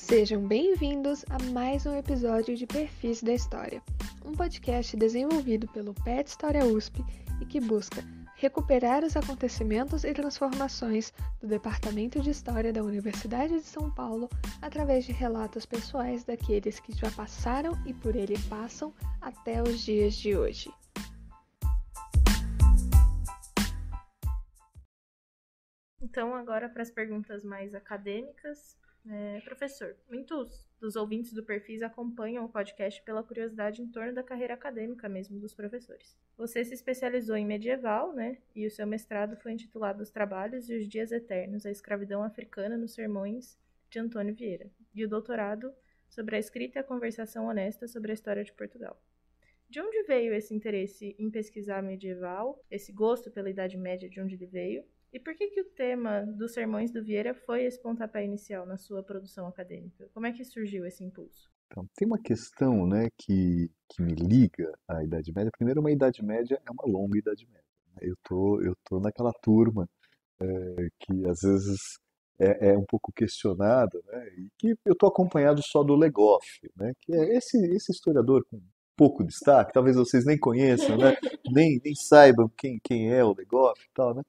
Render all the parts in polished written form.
Sejam bem-vindos a mais um episódio de Perfis da História, um podcast desenvolvido pelo PET História USP e que busca recuperar os acontecimentos e transformações do Departamento de História da Universidade de São Paulo através de relatos pessoais daqueles que já passaram e por ele passam até os dias de hoje. Então, agora para as perguntas mais acadêmicas. Professor, muitos dos ouvintes do Perfis acompanham o podcast pela curiosidade em torno da carreira acadêmica mesmo dos professores. Você se especializou em medieval, né? E o seu mestrado foi intitulado Os Trabalhos e os Dias Eternos, a Escravidão Africana nos Sermões de Antônio Vieira. E o doutorado sobre a escrita e a conversação honesta sobre a história de Portugal. De onde veio esse interesse em pesquisar medieval, esse gosto pela Idade Média, de onde ele veio? E por que o tema dos Sermões do Vieira foi esse pontapé inicial na sua produção acadêmica? Como é que surgiu esse impulso? Então, tem uma questão, né, que me liga à Idade Média. Primeiro, uma Idade Média é uma longa Idade Média. Eu tô naquela turma que às vezes é um pouco questionada, né, e que eu estou acompanhado só do Legoff, né, que é esse historiador com pouco destaque, talvez vocês nem conheçam, né, nem saibam quem é o Legoff e tal, né,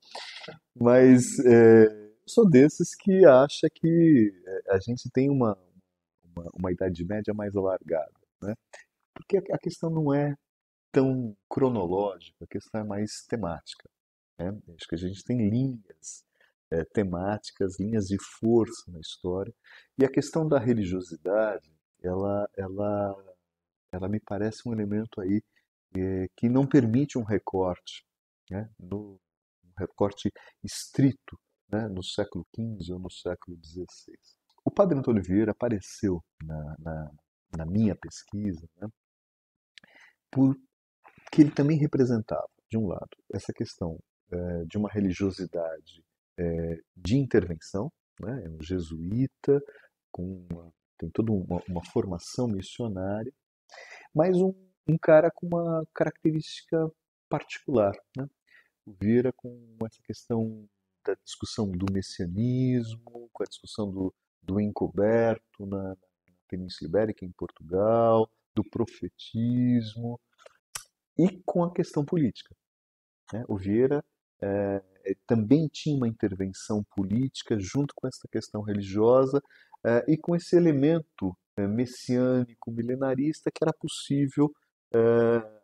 mas eu sou desses que acha que a gente tem uma Idade Média mais alargada, né? Porque a questão não é tão cronológica, a questão é mais temática, né? Acho que a gente tem linhas temáticas, linhas de força na história, e a questão da religiosidade, ela me parece um elemento aí que não permite um recorte, né? Um recorte estrito, né? No século XV ou no século XVI. O padre Antônio Vieira apareceu na minha pesquisa, né, porque ele também representava, de um lado, essa questão de uma religiosidade de intervenção, né, é um jesuíta, tem toda uma formação missionária, mas um cara com uma característica particular, né? O Vieira com essa questão da discussão do messianismo, com a discussão do encoberto na Península Ibérica, em Portugal, do profetismo e com a questão política, né? O Vieira também tinha uma intervenção política junto com essa questão religiosa e com esse elemento messiânico, milenarista que era possível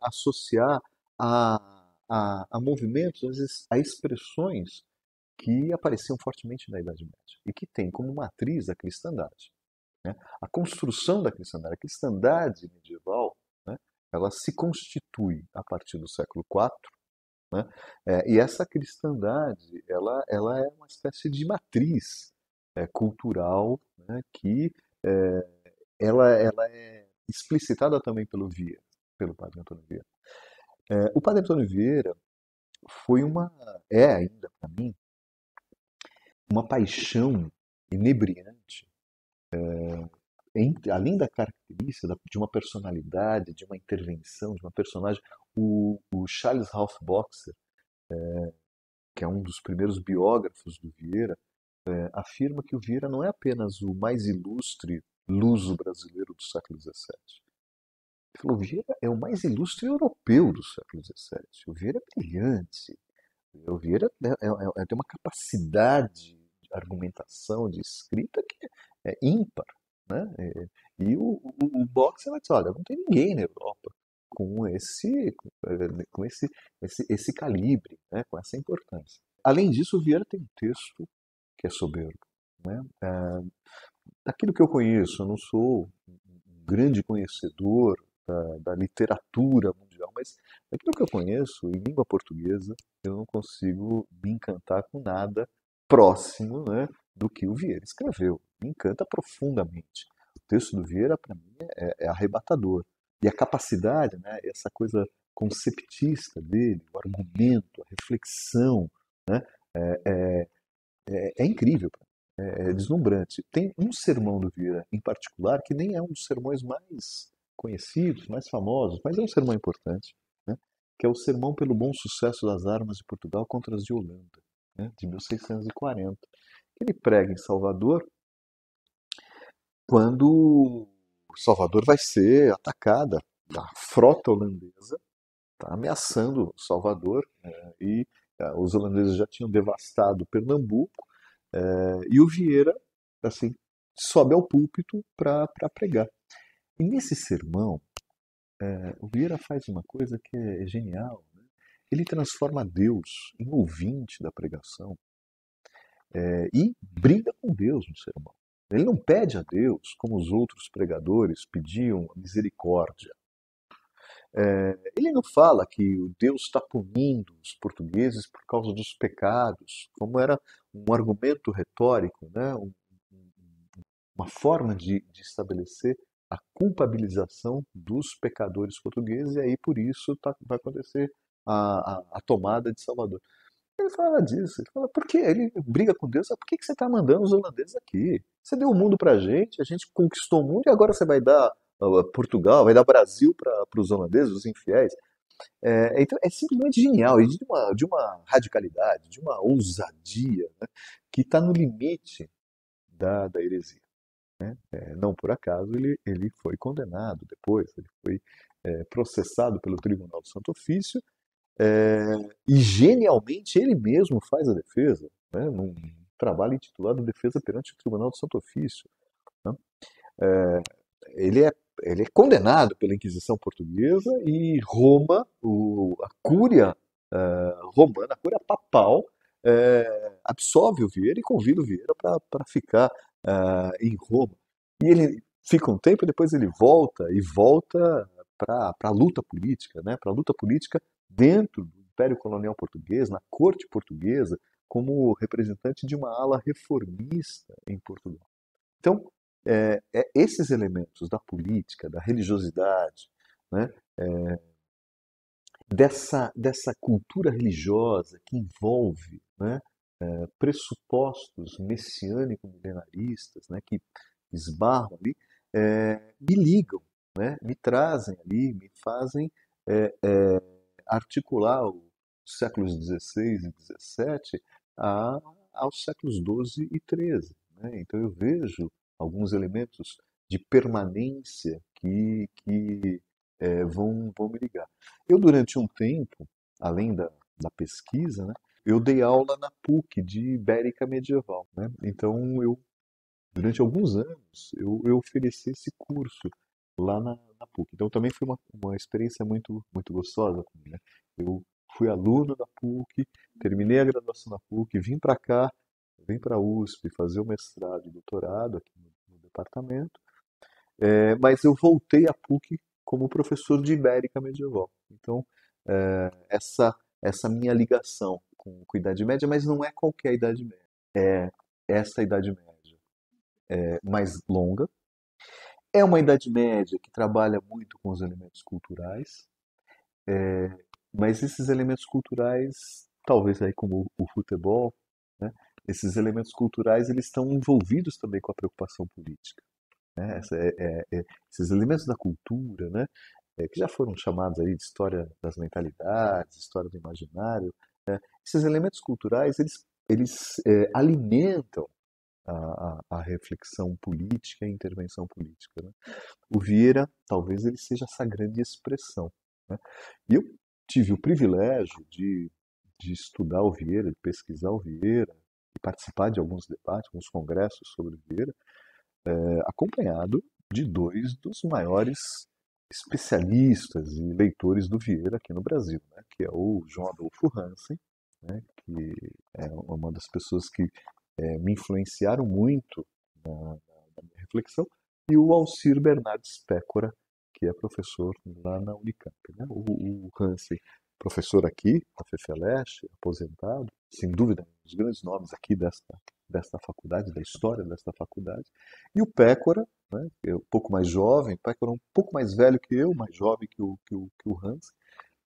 associar a movimentos, às vezes, a expressões que apareciam fortemente na Idade Média e que tem como matriz a cristandade, né? A construção da cristandade, a cristandade medieval, né, ela se constitui a partir do século IV, né, e essa cristandade ela é uma espécie de matriz cultural, né, que ela é explicitada também pelo padre Antônio Vieira. O padre Antônio Vieira é ainda para mim, uma paixão inebriante além da característica de uma personalidade, de uma intervenção, de uma personagem, o Charles Ralph Boxer, que é um dos primeiros biógrafos do Vieira, afirma que o Vieira não é apenas o mais ilustre luso brasileiro do século XVII. Ele falou: o Vieira é o mais ilustre europeu do século XVII. O Vieira é brilhante. O Vieira tem uma capacidade de argumentação, de escrita que é ímpar, né? E o boxe vai dizer: olha, não tem ninguém na Europa com esse calibre, né? Com essa importância. Além disso, o Vieira tem um texto que é soberbo, né? Daquilo que eu conheço, eu não sou um grande conhecedor da literatura mundial, mas daquilo que eu conheço em língua portuguesa, eu não consigo me encantar com nada próximo, né, do que o Vieira escreveu. Me encanta profundamente. O texto do Vieira, para mim, é arrebatador. E a capacidade, né, essa coisa conceptista dele, o argumento, a reflexão, né, é, é incrível, é deslumbrante. Tem um sermão do Vieira em particular que nem é um dos sermões mais conhecidos, mais famosos, mas é um sermão importante, né? Que é o Sermão pelo Bom Sucesso das Armas de Portugal contra as de Holanda, né? De 1640. Ele prega em Salvador quando Salvador vai ser atacada. A frota holandesa está ameaçando Salvador, e os holandeses já tinham devastado Pernambuco, e o Vieira assim, sobe ao púlpito para pregar. E nesse sermão, o Vieira faz uma coisa que é genial, né? Ele transforma Deus em ouvinte da pregação, e briga com Deus no sermão. Ele não pede a Deus, como os outros pregadores pediam, misericórdia. Ele não fala que o Deus está punindo os portugueses por causa dos pecados, como era um argumento retórico, né? Uma forma de estabelecer a culpabilização dos pecadores portugueses, e aí por isso vai acontecer a tomada de Salvador. Ele fala disso, ele fala, por que? Ele briga com Deus, por que você está mandando os holandeses aqui? Você deu o mundo para a gente conquistou o mundo e agora você vai dar Portugal, vai dar Brasil para os holandeses, os infiéis. Então é simplesmente genial, e de uma radicalidade, de uma ousadia, né, que está no limite da heresia. Né? Não por acaso ele foi condenado depois, ele foi processado pelo Tribunal do Santo Ofício, e genialmente ele mesmo faz a defesa, né, num trabalho intitulado Defesa perante o Tribunal do Santo Ofício. Né? É, ele é condenado pela Inquisição Portuguesa, e Roma, a Cúria romana, a Cúria papal, absolve o Vieira e convida o Vieira para ficar em Roma. E ele fica um tempo e depois ele volta para a luta política, né? Para a luta política dentro do Império Colonial Português, na corte portuguesa, como representante de uma ala reformista em Portugal. Então, esses elementos da política, da religiosidade, né, dessa cultura religiosa que envolve, né, pressupostos messiânico-milenaristas, né, que esbarram ali, me ligam, né, me trazem ali, me fazem articular os séculos XVI e XVII aos séculos XII e XIII. Né? Então eu vejo alguns elementos de permanência que vão me ligar. Eu, durante um tempo, além da pesquisa, né, eu dei aula na PUC de Ibérica Medieval. Né? Então, durante alguns anos, eu ofereci esse curso lá na PUC. Então, também foi uma experiência muito, muito gostosa para mim. Né? Eu fui aluno da PUC, terminei a graduação na PUC, vim para cá, vim para a USP fazer o mestrado e doutorado aqui no departamento, mas eu voltei à PUC como professor de Ibérica Medieval. Então, essa minha ligação com a Idade Média, mas não é qualquer Idade Média, é essa Idade Média mais longa. É uma Idade Média que trabalha muito com os elementos culturais, mas esses elementos culturais, talvez aí como o futebol, né, esses elementos culturais eles estão envolvidos também com a preocupação política. Né? Esses elementos da cultura, né, que já foram chamados aí de história das mentalidades, história do imaginário, esses elementos culturais eles alimentam a reflexão política e a intervenção política. Né? O Vieira, talvez ele seja essa grande expressão. Né? E eu tive o privilégio de estudar o Vieira, de pesquisar o Vieira, e participar de alguns debates, alguns congressos sobre o Vieira, acompanhado de dois dos maiores especialistas e leitores do Vieira aqui no Brasil, né? Que é o João Adolfo Hansen, né? Que é uma das pessoas que me influenciaram muito na minha reflexão, e o Alcir Bernardes Pécora, que é professor lá na Unicamp. Né? O Hansen, professor aqui, na FEFELESH, aposentado, sem dúvida, um dos grandes nomes aqui desta faculdade, da história desta faculdade, e o Pécora, né, um pouco mais jovem, o Pécora um pouco mais velho que eu, mais jovem que o Hansen,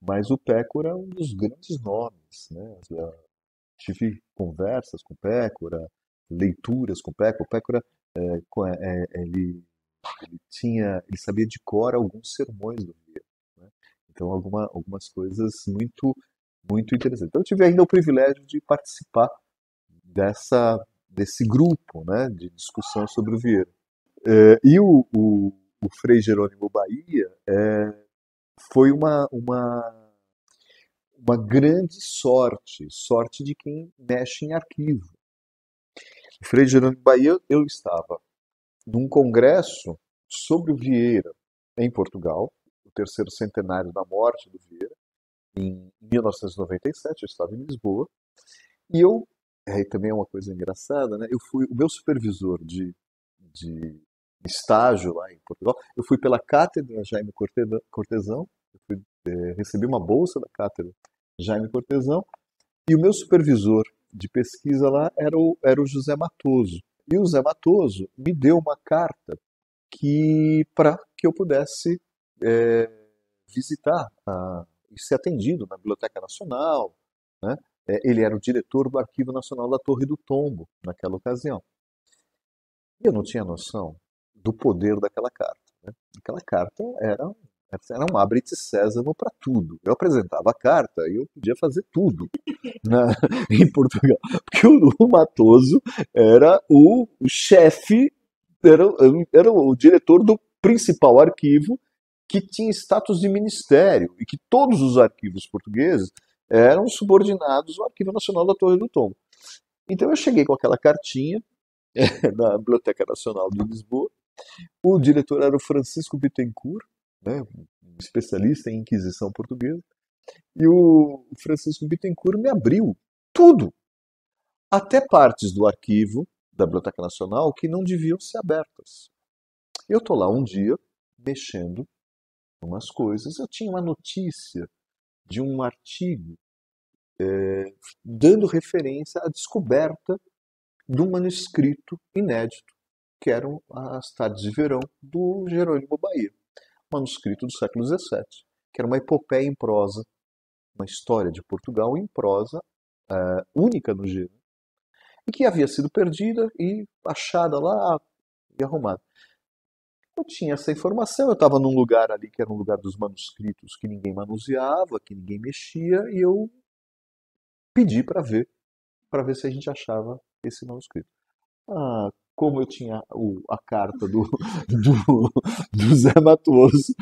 mas o Pécora é um dos grandes nomes. Né? Tive conversas com o Pécora, leituras com o Pécora. O Pécora, ele sabia de cor alguns sermões do Vieira. Né? Então, algumas coisas muito, muito interessantes. Então, eu tive ainda o privilégio de participar desse grupo, né, de discussão sobre o Vieira. E o Frei Jerônimo Bahia foi uma grande sorte de quem mexe em arquivo. O Frei Jerônimo Bahia, eu estava num congresso sobre o Vieira em Portugal, o terceiro centenário da morte do Vieira, em 1997, eu estava em Lisboa, e também é uma coisa engraçada, né? Eu fui, o meu supervisor de estágio lá em Portugal, eu fui pela cátedra Jaime Cortesão, recebi uma bolsa da cátedra Jaime Cortesão, e o meu supervisor de pesquisa lá era o José Matoso. E o José Matoso me deu uma carta para que eu pudesse visitar e ser atendido na Biblioteca Nacional, né? Ele era o diretor do Arquivo Nacional da Torre do Tombo, naquela ocasião. E eu não tinha noção do poder daquela carta, né? Aquela carta era um abre-te sésamo para tudo. Eu apresentava a carta e eu podia fazer tudo em Portugal. Porque o Matoso era o chefe, era o diretor do principal arquivo que tinha status de ministério e que todos os arquivos portugueses eram subordinados ao Arquivo Nacional da Torre do Tombo. Então eu cheguei com aquela cartinha na Biblioteca Nacional de Lisboa. O diretor era o Francisco Bittencourt, né, um especialista em Inquisição portuguesa, e o Francisco Bittencourt me abriu tudo, até partes do arquivo da Biblioteca Nacional que não deviam ser abertas. Eu estou lá um dia, mexendo em umas coisas, eu tinha uma notícia de um artigo dando referência à descoberta de um manuscrito inédito, que eram as Tardes de Verão do Jerônimo Bahia, manuscrito do século XVII, que era uma epopeia em prosa, uma história de Portugal em prosa, única no gênero, e que havia sido perdida e achada lá e arrumada. Eu tinha essa informação, eu estava num lugar ali que era um lugar dos manuscritos que ninguém manuseava, que ninguém mexia, e eu pedi para ver se a gente achava esse manuscrito. Como eu tinha a carta do Zé Matoso,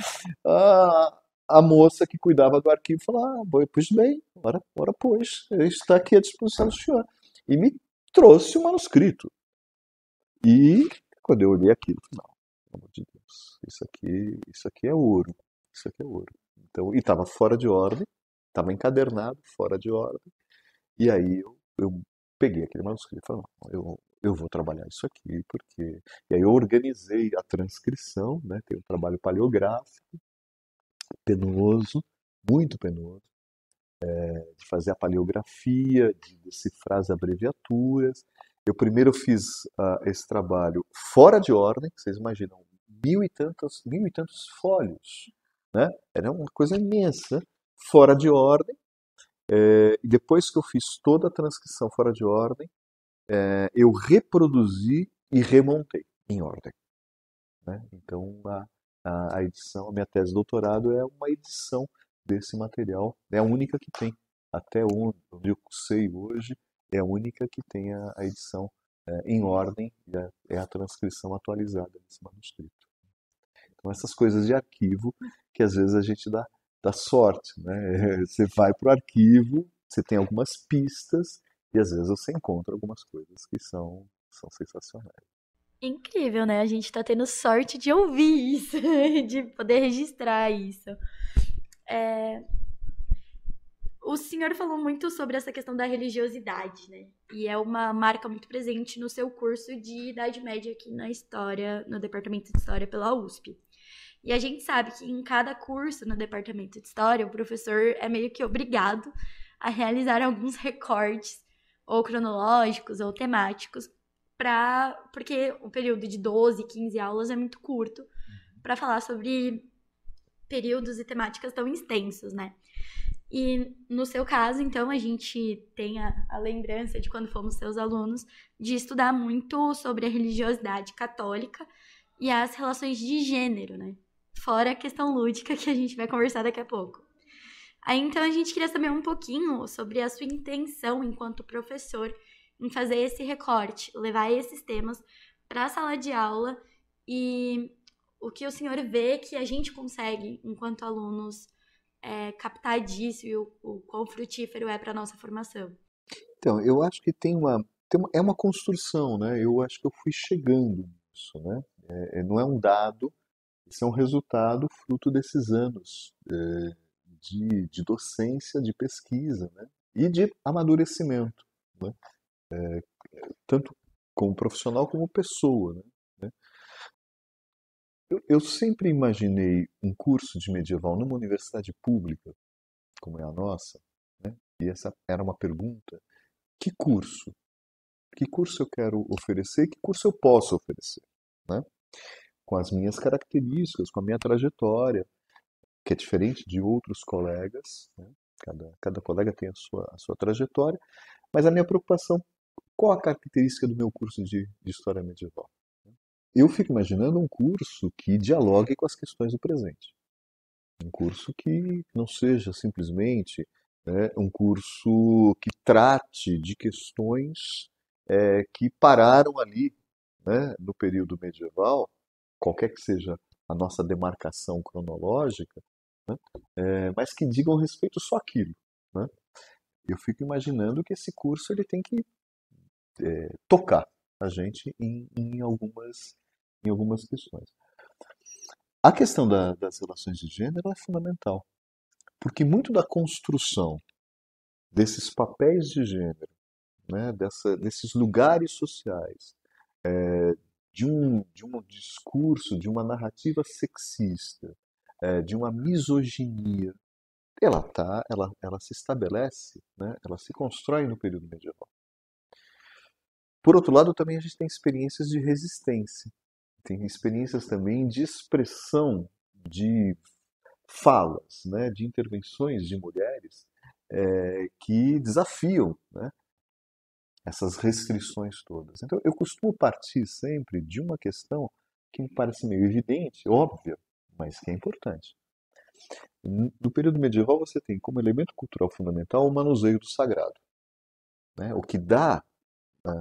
a moça que cuidava do arquivo falou: pois bem, ora pois, está aqui à disposição do senhor. E me trouxe o manuscrito. E quando eu olhei aquilo, não, pelo amor de Deus, isso aqui é ouro. Isso aqui é ouro. Então, e estava fora de ordem, estava encadernado, fora de ordem. E aí eu peguei aquele manuscrito e falei: não, eu vou trabalhar isso aqui, porque... E aí eu organizei a transcrição, né? Tem um trabalho paleográfico, penoso, muito penoso, de fazer a paleografia, de decifrar as abreviaturas. Eu primeiro fiz esse trabalho fora de ordem, vocês imaginam, 1.000 e tantos fólios, né? Era uma coisa imensa, fora de ordem. E depois que eu fiz toda a transcrição fora de ordem, eu reproduzi e remontei em ordem, né? Então a edição, a minha tese de doutorado é uma edição desse material, é a única que tem, até onde eu sei hoje, é a única que tem a edição em ordem, é a transcrição atualizada desse manuscrito. Então essas coisas de arquivo que às vezes a gente dá sorte, né? Você vai para o arquivo, você tem algumas pistas e às vezes você encontra algumas coisas que são sensacionais. Incrível, né? A gente tá tendo sorte de ouvir isso, de poder registrar isso. O senhor falou muito sobre essa questão da religiosidade, né? E é uma marca muito presente no seu curso de Idade Média aqui na História, no Departamento de História pela USP. E a gente sabe que em cada curso no Departamento de História, o professor é meio que obrigado a realizar alguns recortes, ou cronológicos, ou temáticos, porque o período de 12, 15 aulas é muito curto para falar sobre períodos e temáticas tão extensos, né? E no seu caso, então, a gente tem a lembrança de quando fomos seus alunos de estudar muito sobre a religiosidade católica e as relações de gênero, né? Fora a questão lúdica que a gente vai conversar daqui a pouco. Aí, então, a gente queria saber um pouquinho sobre a sua intenção enquanto professor em fazer esse recorte, levar esses temas para a sala de aula e o que o senhor vê que a gente consegue, enquanto alunos, captar disso e o quão frutífero é para a nossa formação. Então, eu acho que é uma construção, né? Eu acho que eu fui chegando nisso, né? Não é um dado, isso é um resultado fruto desses anos de docência, de pesquisa, né? E de amadurecimento, né? Tanto como profissional como pessoa, né? Eu sempre imaginei um curso de medieval numa universidade pública, como é a nossa, né? E essa era uma pergunta: que curso? Que curso eu quero oferecer? Que curso eu posso oferecer, né? Com as minhas características, com a minha trajetória, que é diferente de outros colegas, né? Cada colega tem a sua trajetória, mas a minha preocupação, qual a característica do meu curso de História Medieval? Eu fico imaginando um curso que dialogue com as questões do presente. Um curso que não seja simplesmente, né, um curso que trate de questões que pararam ali, né, no período medieval, qualquer que seja a nossa demarcação cronológica, né, mas que digam respeito só àquilo, né? Eu fico imaginando que esse curso ele tem que tocar a gente em algumas questões. A questão das relações de gênero é fundamental, porque muito da construção desses papéis de gênero, né, desses lugares sociais, de um discurso, de uma narrativa sexista, de uma misoginia, ela se estabelece, né, ela se constrói no período medieval. Por outro lado, também a gente tem experiências de resistência, tem experiências também de expressão de falas, né, de intervenções de mulheres que desafiam, né, essas restrições todas. Então, eu costumo partir sempre de uma questão que me parece meio evidente, óbvia, mas que é importante. No período medieval, você tem como elemento cultural fundamental o manuseio do sagrado, né, o que dá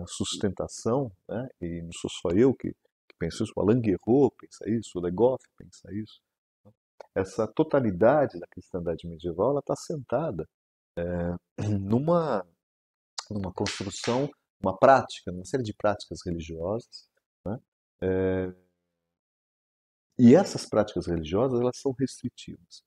sustentação, né, e não sou só eu que penso isso, o Alain Guerreau pensa isso, o Le Goff pensa isso. Essa totalidade da cristandade medieval ela está assentada numa, numa construção, uma prática, uma série de práticas religiosas, né? E essas práticas religiosas elas são restritivas.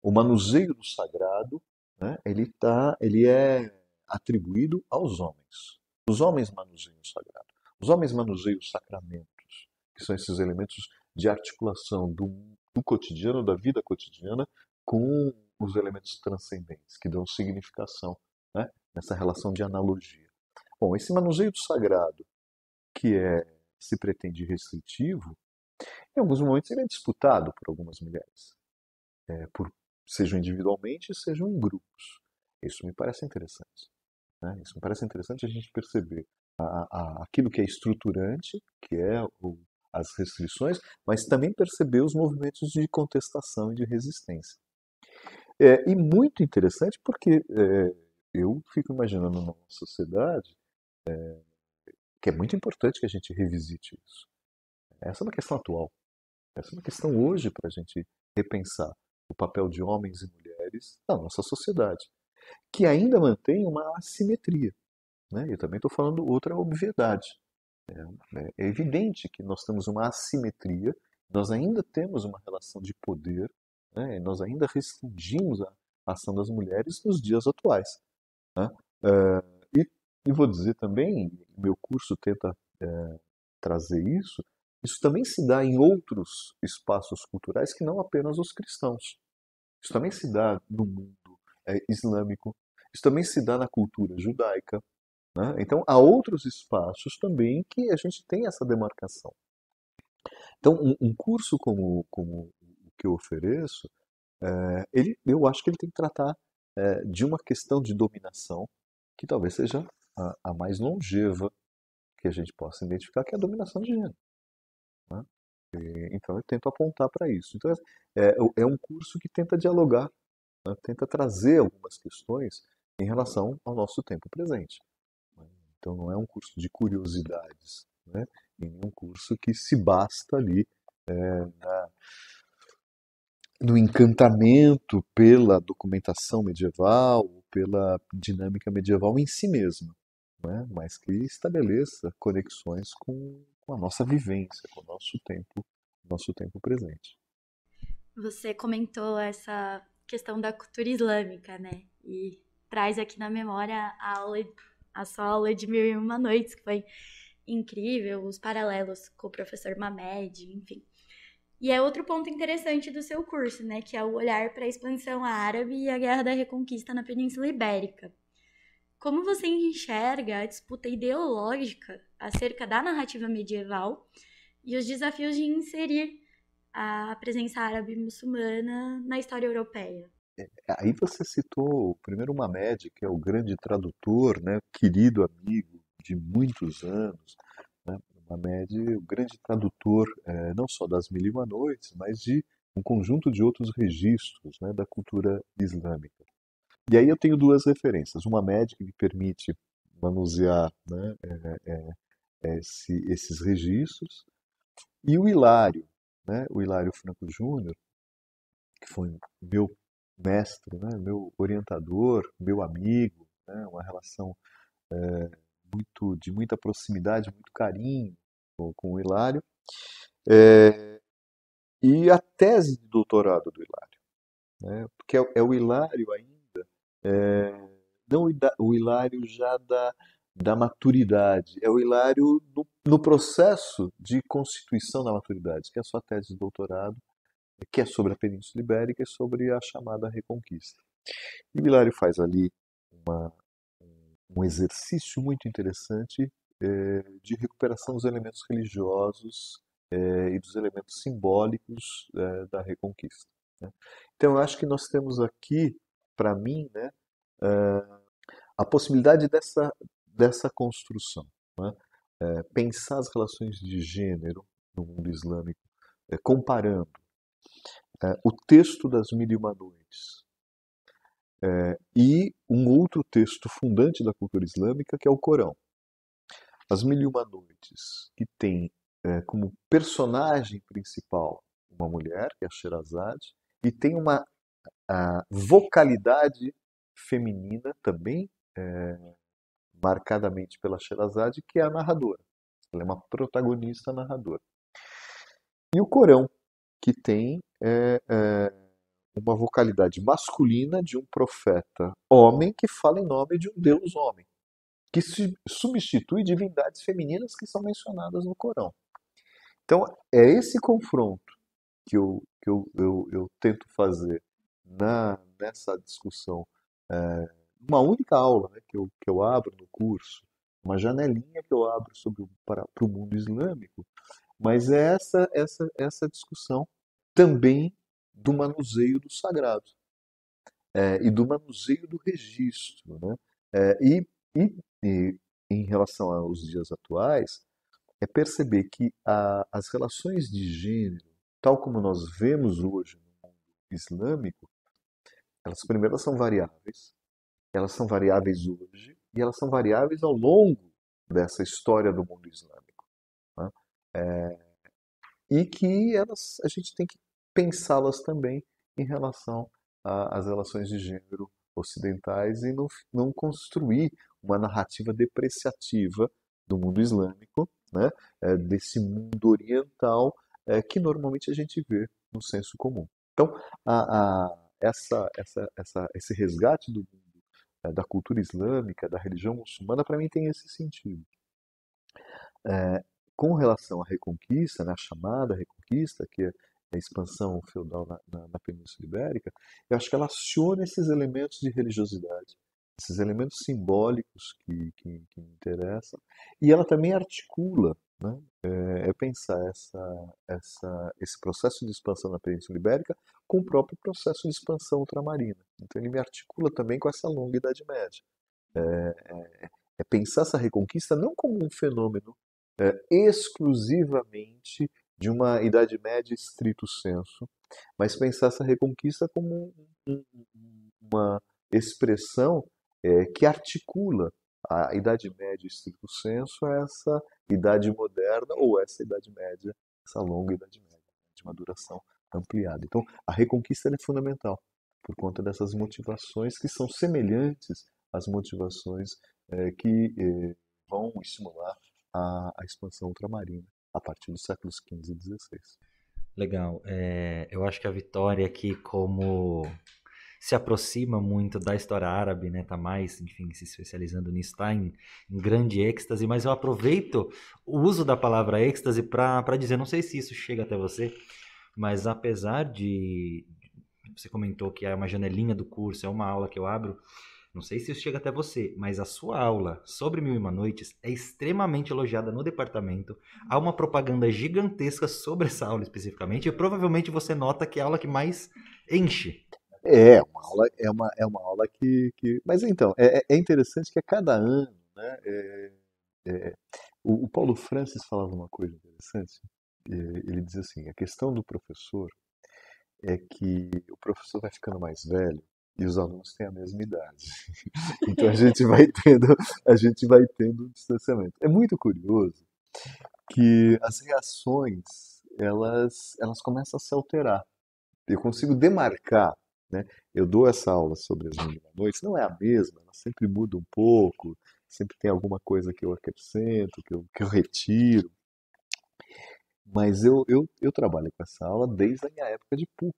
O manuseio do sagrado, né, ele é atribuído aos homens. Os homens manuseiam o sagrado. Os homens manuseiam os sacramentos, que são esses elementos de articulação do cotidiano, da vida cotidiana, com os elementos transcendentes, que dão significação, né, nessa relação de analogia. Bom, esse manuseio do sagrado, que se pretende restritivo, em alguns momentos ele é disputado por algumas mulheres, sejam individualmente, sejam em grupos. Isso me parece interessante, né? Isso me parece interessante a gente perceber aquilo que é estruturante, que é as restrições, mas também perceber os movimentos de contestação e de resistência. E muito interessante porque eu fico imaginando numa sociedade que é muito importante que a gente revisite isso. Essa é uma questão atual. Essa é uma questão hoje para a gente repensar o papel de homens e mulheres na nossa sociedade, que ainda mantém uma assimetria, né? Eu também estou falando outra obviedade. É evidente que nós temos uma assimetria, nós ainda temos uma relação de poder, né? Nós ainda restringimos a ação das mulheres nos dias atuais, né? E vou dizer também, o meu curso tenta trazer isso, isso também se dá em outros espaços culturais que não apenas os cristãos. Isso também se dá no mundo islâmico, isso também se dá na cultura judaica, né? Então, há outros espaços também que a gente tem essa demarcação. Então, um curso como o que eu ofereço, eu acho que ele tem que tratar de uma questão de dominação que talvez seja a mais longeva que a gente possa identificar, que é a dominação de gênero, né? Então, eu tento apontar para isso. Então, é um curso que tenta dialogar, né? Tenta trazer algumas questões em relação ao nosso tempo presente. Então, não é um curso de curiosidades, né? em nenhum curso que se basta ali no encantamento pela documentação medieval, pela dinâmica medieval em si mesma, né? Mas que estabeleça conexões com a nossa vivência, com o nosso tempo presente. Você comentou essa questão da cultura islâmica, né? E traz aqui na memória a sua aula de Mil e Uma Noites, que foi incrível, os paralelos com o professor Mamed, enfim. E é outro ponto interessante do seu curso, né? Que é o olhar para a expansão árabe e a Guerra da Reconquista na Península Ibérica. Como você enxerga a disputa ideológica acerca da narrativa medieval e os desafios de inserir a presença árabe muçulmana na história europeia? Aí você citou primeiro o Mamed, que é o grande tradutor, né, querido amigo de muitos anos, né, o Mamed, o grande tradutor não só das Mil e Uma Noites, mas de um conjunto de outros registros, né, da cultura islâmica. E aí eu tenho duas referências, uma Mamed que me permite manusear, né, esses registros, e o Hilário, né, o Hilário Franco Júnior, que foi meu mestre, né, meu orientador, meu amigo, né, uma relação de muita proximidade, muito carinho com o Hilário, e a tese de doutorado do Hilário, né, porque é o Hilário ainda, não o Hilário já da maturidade, é o Hilário no processo de constituição da maturidade, que é a sua tese de doutorado, que é sobre a Península Ibérica e sobre a chamada Reconquista. E o Hilário faz ali um exercício muito interessante de recuperação dos elementos religiosos e dos elementos simbólicos da Reconquista, né? Então, eu acho que nós temos aqui, para mim, né, a possibilidade dessa construção, né? Pensar as relações de gênero no mundo islâmico, comparando o texto das Mil e Uma Noites e um outro texto fundante da cultura islâmica, que é o Corão. As Mil e Uma Noites, que tem como personagem principal uma mulher, que é a Sherazade, e tem uma vocalidade feminina também, marcadamente pela Sherazade, que é a narradora. Ela é uma protagonista narradora. E o Corão, que tem uma vocalidade masculina de um profeta homem que fala em nome de um Deus homem, que substitui divindades femininas que são mencionadas no Corão. Então, é esse confronto que eu tento fazer nessa discussão, uma única aula, né, que eu abro no curso, uma janelinha que eu abro para o mundo islâmico, mas é essa discussão também do manuseio do sagrado e do manuseio do registro, né? E em relação aos dias atuais, é perceber que as relações de gênero, tal como nós vemos hoje no mundo islâmico, elas primeiro são variáveis, elas são variáveis hoje e elas são variáveis ao longo dessa história do mundo islâmico, né? E que a gente tem que pensá-las também em relação às relações de gênero ocidentais e não construir uma narrativa depreciativa do mundo islâmico, né, desse mundo oriental que normalmente a gente vê no senso comum. Então, esse resgate do mundo, da cultura islâmica, da religião muçulmana, para mim tem esse sentido. Com relação à Reconquista, né, a chamada Reconquista, que é a expansão feudal na Península Ibérica, eu acho que ela aciona esses elementos de religiosidade, esses elementos simbólicos que me interessam, e ela também articula, né, pensar esse processo de expansão na Península Ibérica com o próprio processo de expansão ultramarina. Então ele me articula também com essa longa Idade Média. É pensar essa Reconquista não como um fenômeno exclusivamente de uma Idade Média estrito sensu, mas pensar essa Reconquista como uma expressão que articula A Idade Média, estricto senso, é essa Idade Moderna ou essa Idade Média, essa longa Idade Média, de uma duração ampliada. Então, a Reconquista é fundamental, por conta dessas motivações que são semelhantes às motivações que vão estimular a expansão ultramarina a partir dos séculos XV e XVI. Legal. Eu acho que a Vitória aqui, como se aproxima muito da história árabe, né? Tá mais, enfim, se especializando nisso, tá em grande êxtase, mas eu aproveito o uso da palavra êxtase para dizer, não sei se isso chega até você, mas apesar de você comentou que é uma janelinha do curso, é uma aula que eu abro, não sei se isso chega até você, mas a sua aula sobre Mil e Uma Noites é extremamente elogiada no departamento. Há uma propaganda gigantesca sobre essa aula especificamente, e provavelmente você nota que é a aula que mais enche. É uma aula que. Mas então, é interessante que a cada ano, né, o Paulo Francis falava uma coisa interessante. Ele diz assim: a questão do professor é que o professor vai ficando mais velho e os alunos têm a mesma idade. Então a gente vai tendo um distanciamento. É muito curioso que as reações elas começam a se alterar. Eu consigo demarcar, né? Eu dou essa aula sobre as Mil e Uma Noites, não é a mesma, ela sempre muda um pouco, sempre tem alguma coisa que eu acrescento, que eu retiro, mas eu trabalho com essa aula desde a minha época de PUC.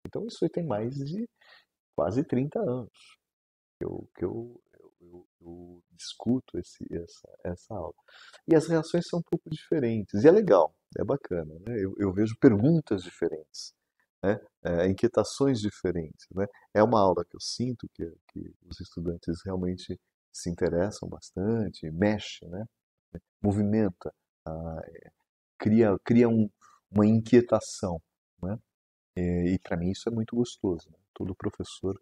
Então isso aí tem mais de quase 30 anos que eu discuto essa aula. E as reações são um pouco diferentes, e é legal, é bacana, né? Eu vejo perguntas diferentes, né? Inquietações diferentes, né? É uma aula que eu sinto que os estudantes realmente se interessam bastante, mexe, né? Movimenta, ah, cria uma inquietação, né? E para mim isso é muito gostoso, né? Todo professor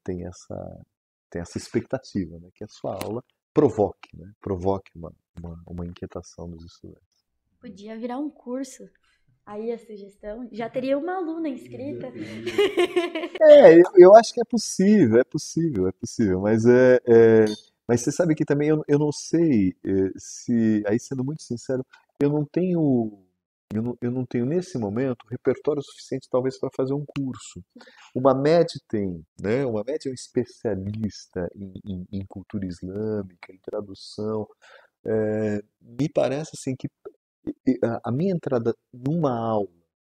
tem essa expectativa, né? Que a sua aula provoque, né? Provoque uma inquietação dos estudantes. Podia virar um curso. Aí a sugestão, já teria uma aluna inscrita. Eu acho que é possível, mas você sabe que também eu não sei se, aí sendo muito sincero, eu não tenho, eu não tenho nesse momento repertório suficiente talvez para fazer um curso. Uma MED tem, né? Uma MED é um especialista em cultura islâmica, em tradução. Me parece assim que a minha entrada numa aula,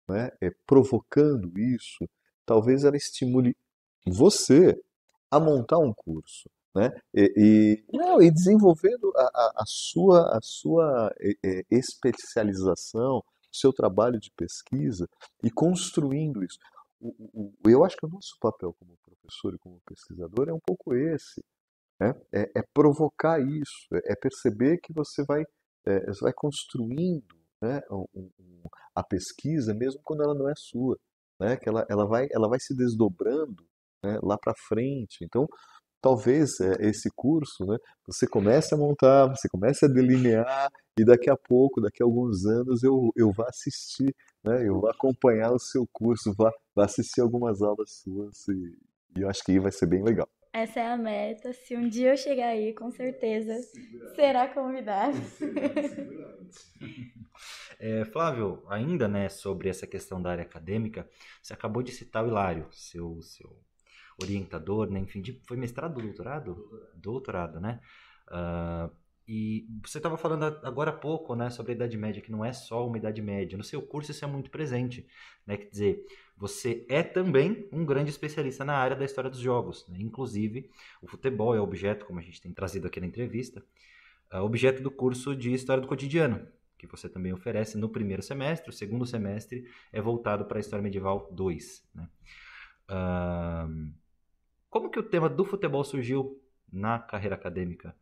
né, provocando isso, talvez ela estimule você a montar um curso, né? Não, e desenvolvendo a sua especialização, seu trabalho de pesquisa e construindo isso. Eu acho que o nosso papel como professor e como pesquisador é um pouco esse, né? É provocar isso, é perceber que você vai construindo, né, a pesquisa, mesmo quando ela não é sua, né? Que ela vai se desdobrando, né, lá para frente. Então, talvez esse curso, né, você comece a montar, você comece a delinear, e daqui a pouco, daqui a alguns anos, eu vá assistir, né, eu vá acompanhar o seu curso, vá assistir algumas aulas suas, e eu acho que aí vai ser bem legal. Essa é a meta. Se um dia eu chegar aí, com certeza será convidado. Flávio, ainda, né, sobre essa questão da área acadêmica, você acabou de citar o Hilário, seu orientador, né, enfim, foi mestrado ou doutorado? Doutorado, né? E você estava falando agora há pouco, né, sobre a Idade Média, que não é só uma Idade Média. No seu curso isso é muito presente, né? Quer dizer, você é também um grande especialista na área da história dos jogos, né? Inclusive, o futebol é objeto, como a gente tem trazido aqui na entrevista, objeto do curso de História do Cotidiano, que você também oferece no primeiro semestre. O segundo semestre é voltado para a História Medieval 2, né? Como que o tema do futebol surgiu na carreira acadêmica?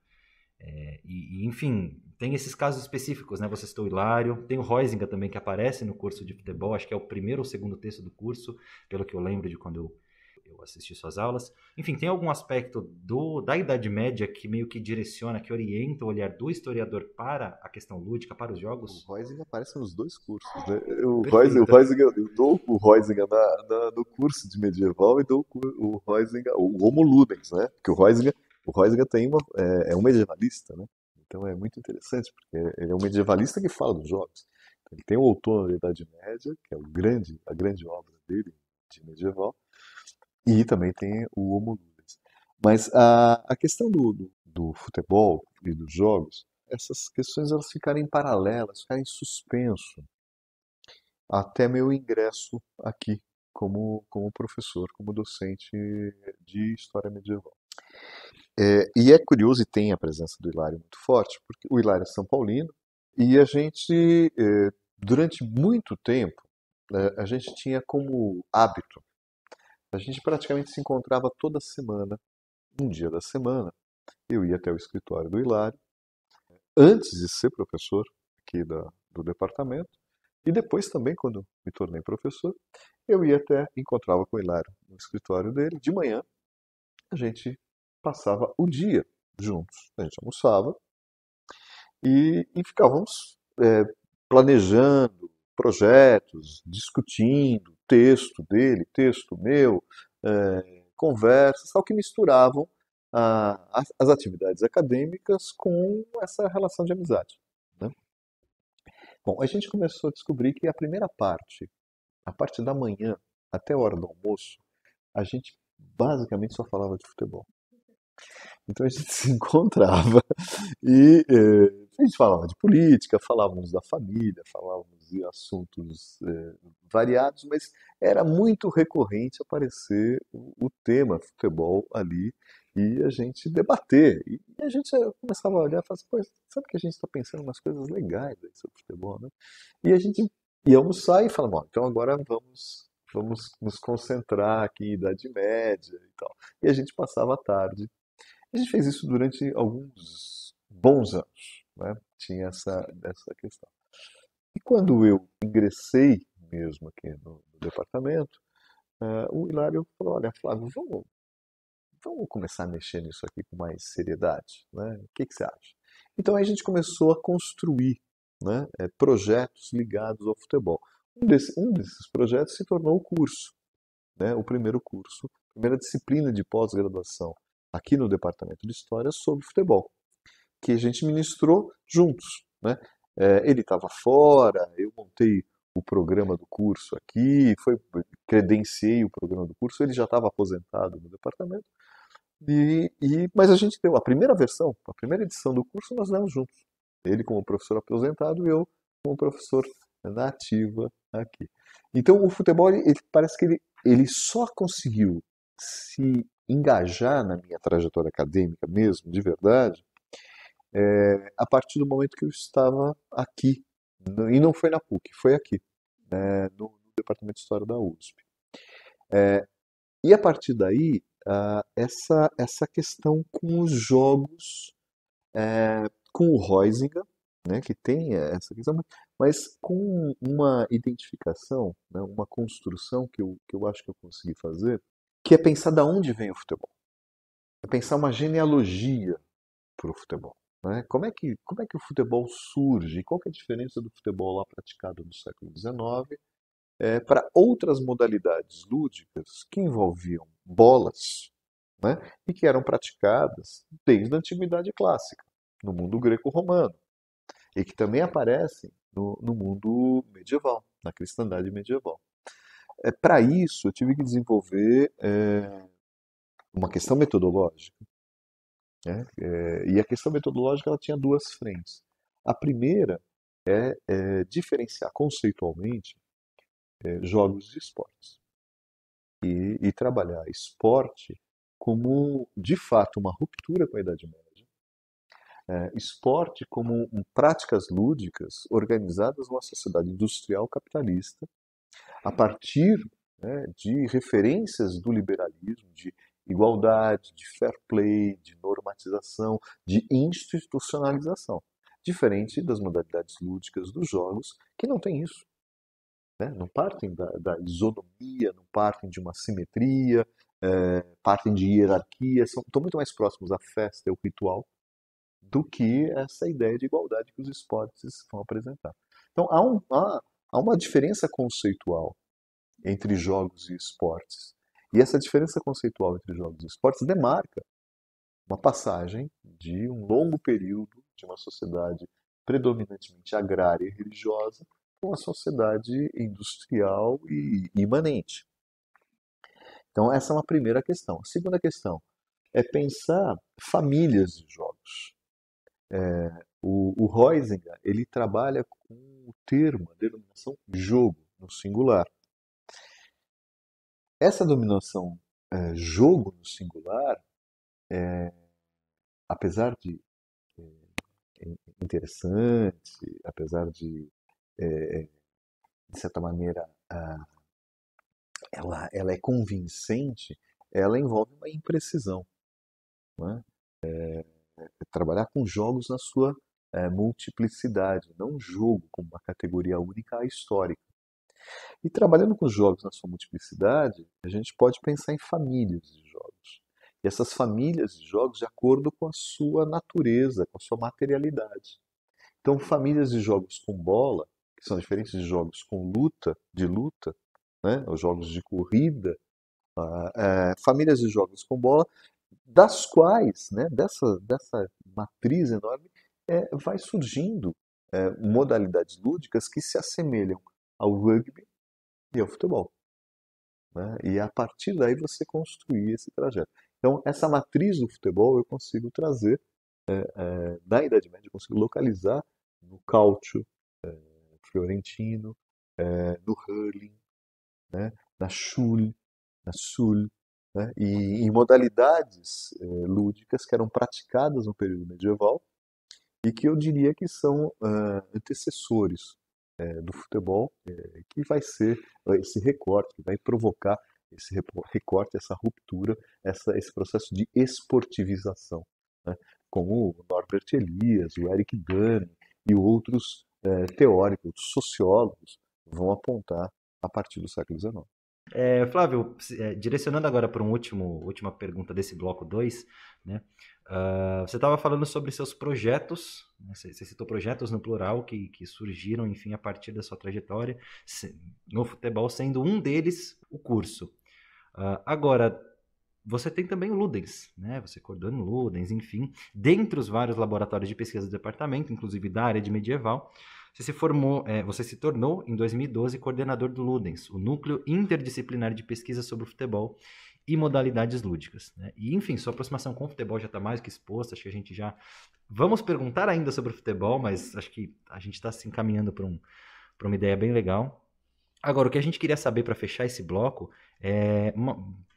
Enfim, tem esses casos específicos, né? Você citou o Hilário, tem o Huizinga também que aparece no curso de futebol, acho que é o primeiro ou segundo texto do curso, pelo que eu lembro de quando eu assisti suas aulas. Enfim, tem algum aspecto da Idade Média que meio que direciona, que orienta o olhar do historiador para a questão lúdica, para os jogos? O Huizinga aparece nos dois cursos, né? Perfeito. Eu dou o Huizinga no curso de medieval e dou o Huizinga, o Homo Ludens, né? Porque o Huizinga O Huizinga é um medievalista, né? Então é muito interessante, porque ele é um medievalista que fala dos jogos. Ele tem o Outono da Idade Média, que é a grande obra dele, de medieval, e também tem o Homo Ludens. Mas a questão do futebol e dos jogos, essas questões elas ficarem paralelas, ficarem em suspenso, até meu ingresso aqui como professor, como docente de História Medieval. E é curioso e tem a presença do Hilário muito forte, porque o Hilário é São Paulino e a gente, durante muito tempo, a gente tinha como hábito, a gente praticamente se encontrava toda semana, um dia da semana, eu ia até o escritório do Hilário, antes de ser professor aqui do departamento, e depois também, quando me tornei professor, eu ia até, encontrava com o Hilário no escritório dele, de manhã, a gente passava o dia juntos. A gente almoçava e ficávamos planejando projetos, discutindo texto dele, texto meu, conversas, tal, que misturavam as atividades acadêmicas com essa relação de amizade, né? Bom, a gente começou a descobrir que a primeira parte, a parte da manhã até a hora do almoço, a gente basicamente só falava de futebol. Então a gente se encontrava e a gente falava de política, falávamos da família, falávamos de assuntos variados, mas era muito recorrente aparecer o tema futebol ali e a gente debater. E a gente começava a olhar e falava assim, pô, sabe que a gente está pensando umas coisas legais aí sobre futebol, né? E a gente ia almoçar e falava, bom, então agora vamos nos concentrar aqui em Idade Média e tal. E a gente passava a tarde. A gente fez isso durante alguns bons anos, né? Tinha essa questão. E quando eu ingressei mesmo aqui no departamento, o Hilário falou, olha, Flávio, vamos começar a mexer nisso aqui com mais seriedade, né? O que você acha? Então aí a gente começou a construir, né, projetos ligados ao futebol. Um desses projetos se tornou o curso, né, o primeiro curso, a primeira disciplina de pós-graduação aqui no Departamento de História sobre futebol, que a gente ministrou juntos, né? Ele estava fora, eu montei o programa do curso aqui, credenciei o programa do curso, ele já estava aposentado no departamento, mas a gente deu a primeira versão, a primeira edição do curso nós demos juntos. Ele como professor aposentado e eu como professor na ativa aqui. Então o futebol, ele parece que ele só conseguiu se engajar na minha trajetória acadêmica mesmo, de verdade, a partir do momento que eu estava aqui. E não foi na PUC, foi aqui, no Departamento de História da USP. E a partir daí, essa questão com os jogos, com o Huizinga, né, que tem essa questão, mas com uma identificação, né, uma construção que eu acho que eu consegui fazer, que é pensar de onde vem o futebol. É pensar uma genealogia para o futebol. Né? Como é que o futebol surge? Qual que é a diferença do futebol lá praticado no século XIX para outras modalidades lúdicas que envolviam bolas, né? E que eram praticadas desde a Antiguidade Clássica, no mundo greco-romano, e que também aparecem no mundo medieval, na cristandade medieval. Para isso, eu tive que desenvolver uma questão metodológica. Né? E a questão metodológica ela tinha duas frentes. A primeira é diferenciar conceitualmente jogos de esportes e trabalhar esporte como, de fato, uma ruptura com a Idade Média. Esporte como práticas lúdicas organizadas numa sociedade industrial capitalista a partir, né, de referências do liberalismo, de igualdade, de fair play, de normatização, de institucionalização. Diferente das modalidades lúdicas dos jogos, que não tem isso. Né? Não partem da isonomia, não partem de uma simetria, partem de hierarquia, estão muito mais próximos à festa e ao ritual do que essa ideia de igualdade que os esportes vão apresentar. Então há uma diferença conceitual entre jogos e esportes. E essa diferença conceitual entre jogos e esportes demarca uma passagem de um longo período de uma sociedade predominantemente agrária e religiosa para uma sociedade industrial e imanente. Então, essa é uma primeira questão. A segunda questão é pensar famílias de jogos. O Huizinga, ele trabalha com o termo, a denominação jogo, no singular. Essa denominação jogo no singular, apesar de interessante, apesar de certa maneira, ela é convincente, ela envolve uma imprecisão. Não é? Trabalhar com jogos na sua multiplicidade, não jogo como uma categoria única histórica. E trabalhando com jogos na sua multiplicidade, a gente pode pensar em famílias de jogos. E essas famílias de jogos de acordo com a sua natureza, com a sua materialidade. Então, famílias de jogos com bola, que são diferentes de jogos com luta, né? Os jogos de corrida, famílias de jogos com bola, das quais, né, dessa matriz enorme, vai surgindo modalidades lúdicas que se assemelham ao rugby e ao futebol. Né? E a partir daí você construir esse trajeto. Então, essa matriz do futebol eu consigo trazer, na Idade Média, eu consigo localizar no calcio fiorentino, no hurling, né? na sul, né? E em modalidades lúdicas que eram praticadas no período medieval e que eu diria que são antecessores do futebol, que vai ser esse recorte, que vai provocar esse recorte, essa ruptura, esse processo de esportivização, né? Como o Norbert Elias, o Eric Berne e outros teóricos, sociólogos vão apontar a partir do século XIX. Flávio, direcionando agora para última pergunta desse bloco 2, né? Você estava falando sobre seus projetos, né? Você citou projetos no plural que surgiram, enfim, a partir da sua trajetória no futebol, sendo um deles o curso. Agora, você tem também o Ludens, né? Você coordena o Ludens, enfim, dentre os vários laboratórios de pesquisa do departamento, inclusive da área de medieval. Você se tornou, em 2012, coordenador do Ludens, o Núcleo Interdisciplinar de Pesquisa sobre o Futebol e Modalidades Lúdicas. Né? E, enfim, sua aproximação com o futebol já está mais que exposta, acho que a gente já... Vamos perguntar ainda sobre o futebol, mas acho que a gente está se encaminhando para uma ideia bem legal. Agora, o que a gente queria saber para fechar esse bloco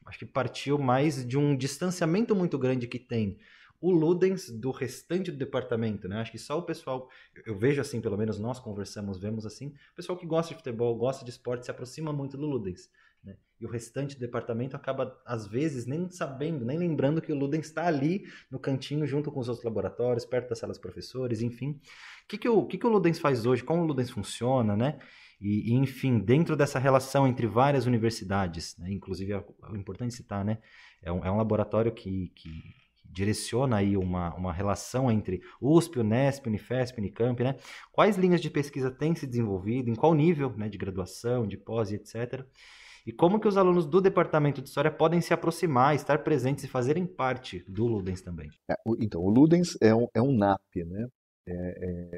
acho que partiu mais de um distanciamento muito grande que tem o Ludens do restante do departamento, né? Acho que só o pessoal, eu vejo assim, pelo menos nós vemos assim, o pessoal que gosta de futebol, gosta de esporte, se aproxima muito do Ludens, né? E o restante do departamento acaba, às vezes, nem sabendo, nem lembrando que o Ludens está ali no cantinho, junto com os outros laboratórios, perto das salas de professores, enfim. O que o Ludens faz hoje? Como o Ludens funciona, né? E, enfim, dentro dessa relação entre várias universidades, né? Inclusive, é importante citar, né? É um laboratório que direciona aí uma relação entre USP, Unesp, Unifesp, Unicamp, né? Quais linhas de pesquisa têm se desenvolvido, em qual nível, né, de graduação, de pós e etc. E como que os alunos do Departamento de História podem se aproximar, estar presentes e fazerem parte do Ludens também? Então, o Ludens é um NAP, né?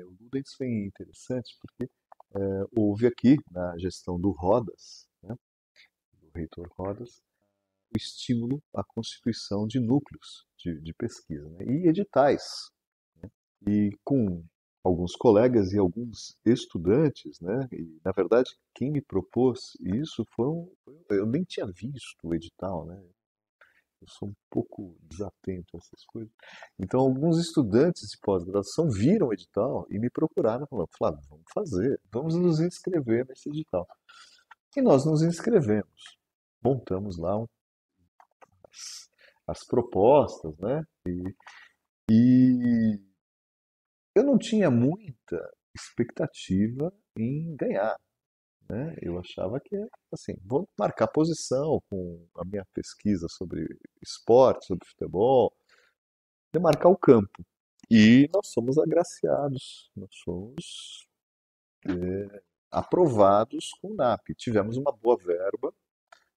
O Ludens foi interessante porque houve aqui, na gestão do Rodas, né, do reitor Rodas, o estímulo à constituição de núcleos de pesquisa, né, e editais. Né, e com alguns colegas e alguns estudantes, né, e, na verdade, quem me propôs isso eu nem tinha visto o edital, né, eu sou um pouco desatento a essas coisas. Então, alguns estudantes de pós-graduação viram o edital e me procuraram, falando, Flávio, vamos nos inscrever nesse edital. E nós nos inscrevemos. Montamos lá as propostas, né? E eu não tinha muita expectativa em ganhar, né? Eu achava que, assim, vou marcar posição com a minha pesquisa sobre esporte, sobre futebol, demarcar o campo. E nós somos agraciados, nós somos aprovados com o NAP. Tivemos uma boa verba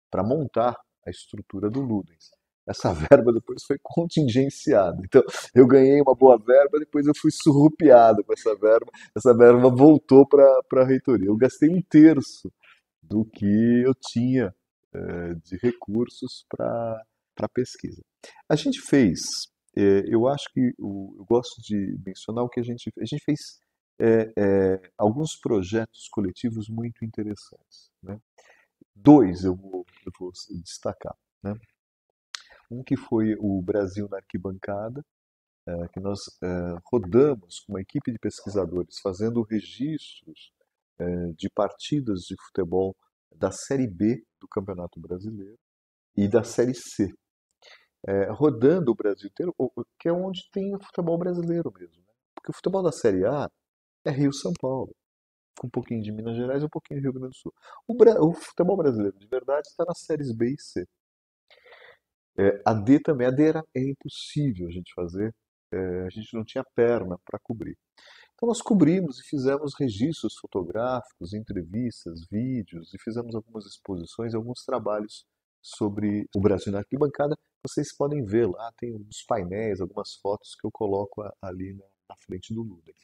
para montar a estrutura do Ludens. Essa verba depois foi contingenciada. Então, eu ganhei uma boa verba, depois eu fui surrupiado com essa verba voltou para a reitoria. Eu gastei um terço do que eu tinha de recursos para pesquisa. A gente fez, eu acho que eu gosto de mencionar o que a gente fez alguns projetos coletivos muito interessantes, né? Dois eu vou destacar, né? Um que foi o Brasil na Arquibancada, que nós rodamos com uma equipe de pesquisadores fazendo registros de partidas de futebol da Série B do Campeonato Brasileiro e da Série C, rodando o Brasil inteiro, que é onde tem o futebol brasileiro mesmo, né? Porque o futebol da Série A é Rio-São Paulo, com um pouquinho de Minas Gerais e um pouquinho de Rio Grande do Sul. O futebol brasileiro de verdade está nas séries B e C. A D também, a D é impossível a gente fazer, a gente não tinha perna para cobrir. Então nós cobrimos e fizemos registros fotográficos, entrevistas, vídeos e fizemos algumas exposições, alguns trabalhos sobre o Brasil na Arquibancada. Vocês podem ver lá, tem uns painéis, algumas fotos que eu coloco ali na frente do Ludem.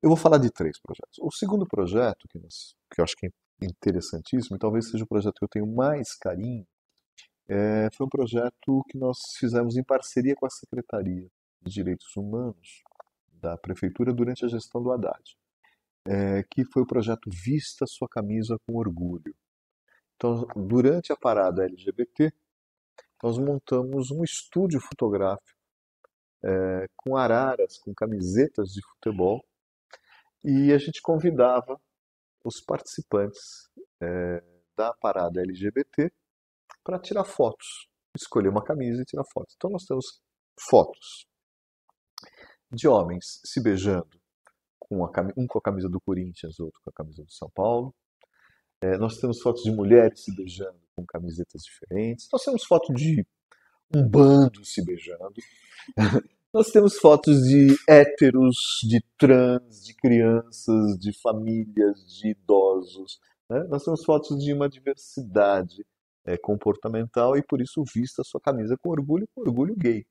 Eu vou falar de 3 projetos. O segundo projeto, que eu acho que é interessantíssimo, e talvez seja o projeto que eu tenho mais carinho, foi um projeto que nós fizemos em parceria com a Secretaria de Direitos Humanos da Prefeitura durante a gestão do Haddad, que foi o projeto Vista Sua Camisa com Orgulho. Então, durante a parada LGBT, nós montamos um estúdio fotográfico com araras, com camisetas de futebol, e a gente convidava os participantes da parada LGBT para tirar fotos, escolher uma camisa e tirar fotos. Então nós temos fotos de homens se beijando, um com a camisa do Corinthians, outro com a camisa do São Paulo. Nós temos fotos de mulheres se beijando com camisetas diferentes. Nós temos fotos de um bando se beijando. Nós temos fotos de héteros, de trans, de crianças, de famílias, de idosos, né? Nós temos fotos de uma diversidade comportamental e por isso vista a sua camisa com orgulho gay,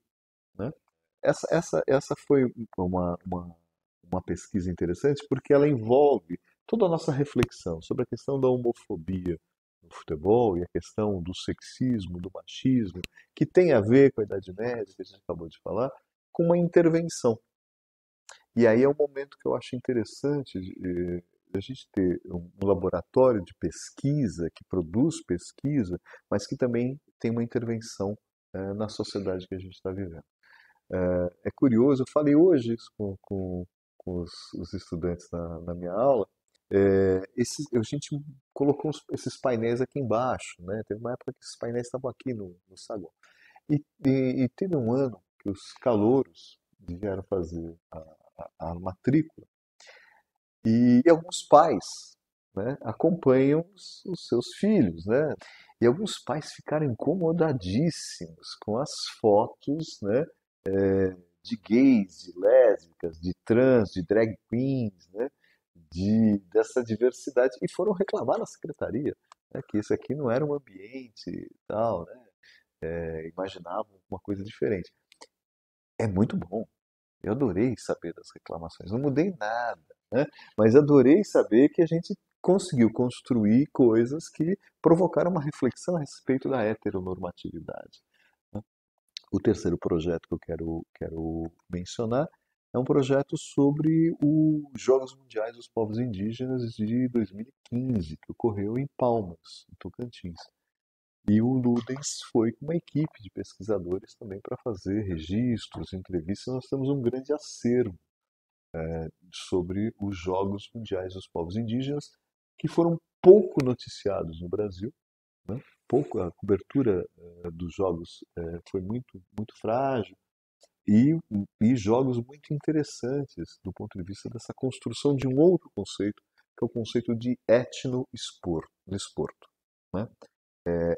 né? Essa foi uma pesquisa interessante porque ela envolve toda a nossa reflexão sobre a questão da homofobia no futebol e a questão do sexismo, do machismo, que tem a ver com a Idade Média, que a gente acabou de falar, com uma intervenção. E aí é um momento que eu acho interessante a gente ter um laboratório de pesquisa que produz pesquisa, mas que também tem uma intervenção na sociedade que a gente está vivendo. É curioso, eu falei hoje isso com os estudantes na minha aula, a gente colocou esses painéis aqui embaixo, né? Teve uma época que esses painéis estavam aqui no saguão. E teve um ano que os calouros vieram fazer a matrícula e alguns pais, né, acompanham os seus filhos, né? E alguns pais ficaram incomodadíssimos com as fotos, né, de gays, de lésbicas, de trans, de drag queens, né, dessa diversidade e foram reclamar na secretaria, né, que isso aqui não era um ambiente e tal, né? Imaginavam uma coisa diferente. É muito bom. Eu adorei saber das reclamações. Não mudei nada, né? Mas adorei saber que a gente conseguiu construir coisas que provocaram uma reflexão a respeito da heteronormatividade, né? O terceiro projeto que eu quero mencionar é um projeto sobre os Jogos Mundiais dos Povos Indígenas de 2015, que ocorreu em Palmas, em Tocantins. E o Ludens foi com uma equipe de pesquisadores também para fazer registros, entrevistas. Nós temos um grande acervo sobre os Jogos Mundiais dos Povos Indígenas, que foram pouco noticiados no Brasil, né? A cobertura dos Jogos foi muito frágil e jogos muito interessantes do ponto de vista dessa construção de um outro conceito, que é o conceito de etnoesporto, né?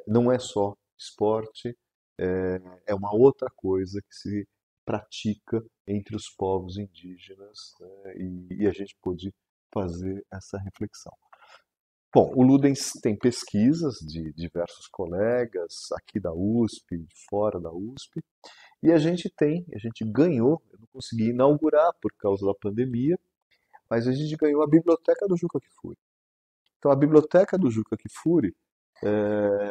Não é só esporte, é uma outra coisa que se pratica entre os povos indígenas, né? E a gente pôde fazer essa reflexão. Bom, o Ludens tem pesquisas de diversos colegas aqui da USP, de fora da USP, e a gente ganhou, eu não consegui inaugurar por causa da pandemia, mas a gente ganhou a biblioteca do Juca Kfouri. Então a biblioteca do Juca Kfouri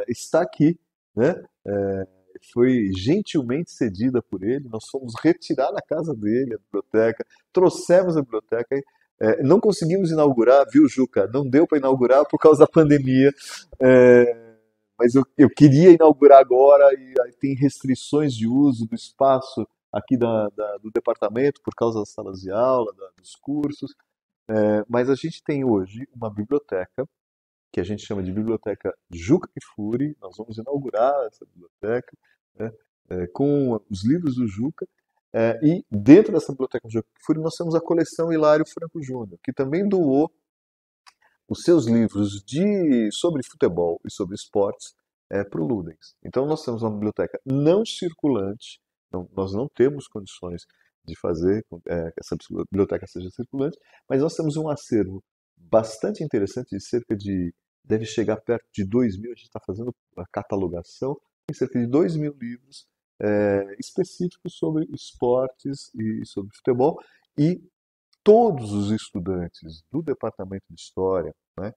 está aqui, né? Foi gentilmente cedida por ele, nós fomos retirar da casa dele a biblioteca, trouxemos a biblioteca. Não conseguimos inaugurar, viu, Juca? Não deu para inaugurar por causa da pandemia, mas eu queria inaugurar agora e aí tem restrições de uso do espaço aqui do departamento por causa das salas de aula, dos cursos, mas a gente tem hoje uma biblioteca que a gente chama de Biblioteca Juca Kfouri. Nós vamos inaugurar essa biblioteca, né, com os livros do Juca. E dentro dessa biblioteca Juca Kfouri nós temos a coleção Hilário Franco Júnior, que também doou os seus livros sobre futebol e sobre esportes para o Ludens. Então nós temos uma biblioteca não circulante, nós não temos condições de fazer que essa biblioteca seja circulante, mas nós temos um acervo bastante interessante, deve chegar perto de 2.000, a gente está fazendo a catalogação, tem cerca de 2.000 livros específicos sobre esportes e sobre futebol, e todos os estudantes do Departamento de História, né,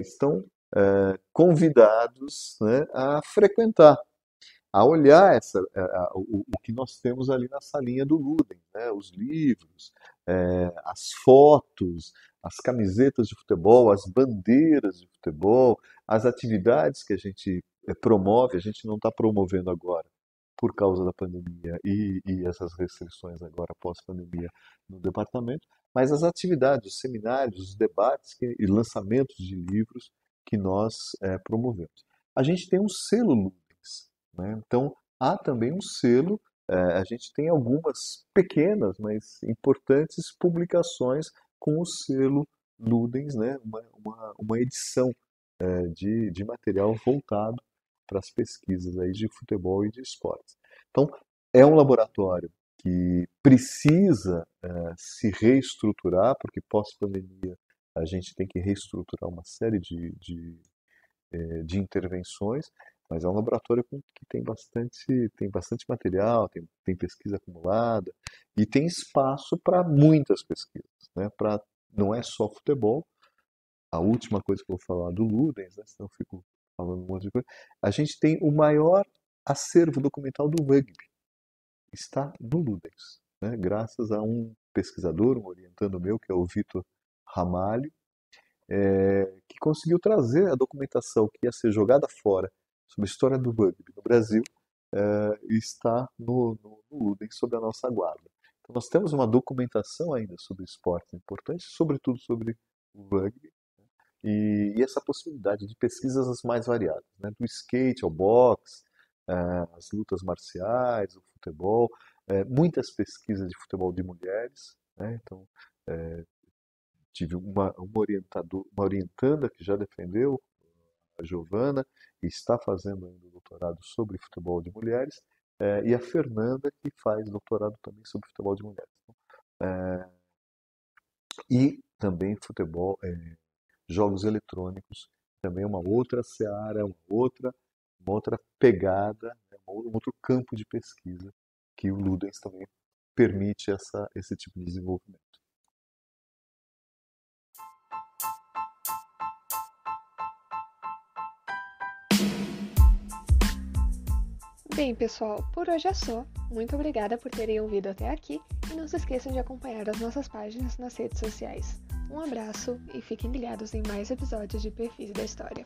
estão convidados, né, a frequentar, a olhar o que nós temos ali na salinha do Ludens, né, os livros, as fotos, as camisetas de futebol, as bandeiras de futebol, as atividades que a gente promove. A gente não está promovendo agora por causa da pandemia e essas restrições agora pós-pandemia no departamento, mas as atividades, os seminários, os debates e lançamentos de livros que nós promovemos. A gente tem um selo Ludens, né? Então há também um selo, a gente tem algumas pequenas, mas importantes publicações com o selo Ludens, né? Uma edição de material voltado para as pesquisas aí de futebol e de esportes. Então, é um laboratório que precisa se reestruturar, porque pós-pandemia a gente tem que reestruturar uma série de intervenções, mas é um laboratório que tem bastante material, tem pesquisa acumulada e tem espaço para muitas pesquisas, né? Não é só futebol. A última coisa que eu vou falar do Ludens, né? Senão eu fico falando um monte de coisa. A gente tem o maior acervo documental do rugby. Está no Ludens, né? Graças a um pesquisador, um orientando meu, que é o Vitor Ramalho, que conseguiu trazer a documentação que ia ser jogada fora sobre a história do rugby no Brasil, e está no Ludens sob a nossa guarda. Então nós temos uma documentação ainda sobre esportes importantes, sobretudo sobre o rugby, né? E essa possibilidade de pesquisas as mais variadas, né? Do skate ao boxe, as lutas marciais, o futebol, muitas pesquisas de futebol de mulheres, né? Então tive uma orientanda que já defendeu, a Giovana, e está fazendo ainda doutorado sobre futebol de mulheres, e a Fernanda, que faz doutorado também sobre futebol de mulheres. E também futebol, jogos eletrônicos, também uma outra seara, uma outra pegada, né, um outro campo de pesquisa que o Ludens também permite esse tipo de desenvolvimento. Bem, pessoal, por hoje é só. Muito obrigada por terem ouvido até aqui e não se esqueçam de acompanhar as nossas páginas nas redes sociais. Um abraço e fiquem ligados em mais episódios de Perfis da História.